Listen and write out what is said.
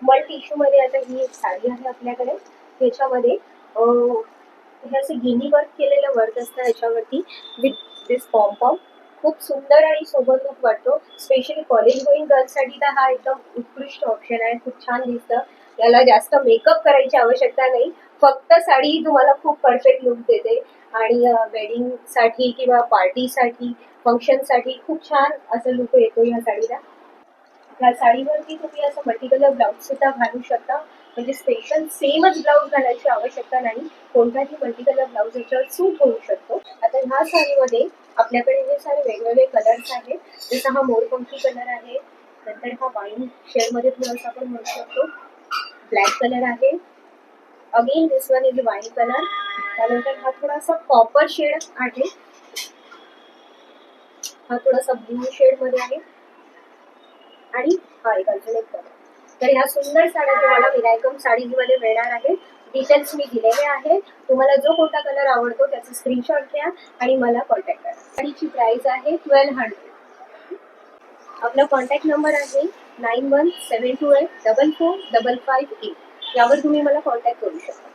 Multi issue मध्ये आता ही एक साडी आहे आपल्याकडे. याच्यामध्ये हे असे गिनी वर्क केलेलं वर्क असतं याच्यावरती विथ दिस पॉम. खूप सुंदर आणि सोबत लुक वाटतो. स्पेशली कॉलेज गोईंग गर्ल्ससाठी तर हा एकदम उत्कृष्ट ऑप्शन आहे. खूप छान दिसतं. याला जास्त मेकअप करायची आवश्यकता नाही. फक्त साडी तुम्हाला खूप परफेक्ट लुक देते आणि वेडिंगसाठी किंवा पार्टीसाठी फंक्शनसाठी खूप छान असं लुक येतो या साडीला. या साडीवरती तुम्ही असं मल्टीकलर ब्लाऊज सुद्धा घालू शकता. म्हणजे स्पेशल सेमच ब्लाऊज घालायची आवश्यकता नाही. कोणताही मल्टीकलर ब्लाऊज याच्यावर सूट होऊ शकतो. आता ह्या साडीमध्ये आपल्याकडे हे सारे वेगवेगळे कलर्स आहेत. जसं हा मोरपंखी कलर आहे, नंतर हा वाईन शेडमध्ये थोडासा आपण म्हणू शकतो, ब्लॅक कलर आहे, again this one is wine colour, त्यानंतर हा थोडासा कॉपर शेड आहे, हा थोडासा ब्लू शेड मध्ये आहे आणि हा एक अजून एक कलर. तर ह्या सुंदर साड्या तुम्हाला विनायकम साडीज मध्ये मिळणार आहेत. डिटेल्स मी दिलेले आहेत. तुम्हाला जो कोणता कलर आवडतो त्याचा स्क्रीनशॉट घ्या आणि मला कॉन्टॅक्ट करा. साडीची प्राइस आहे 1200. आपला कॉन्टॅक्ट नंबर आहे 9172844558. यावर तुम्ही मला कॉन्टॅक्ट करू शकता.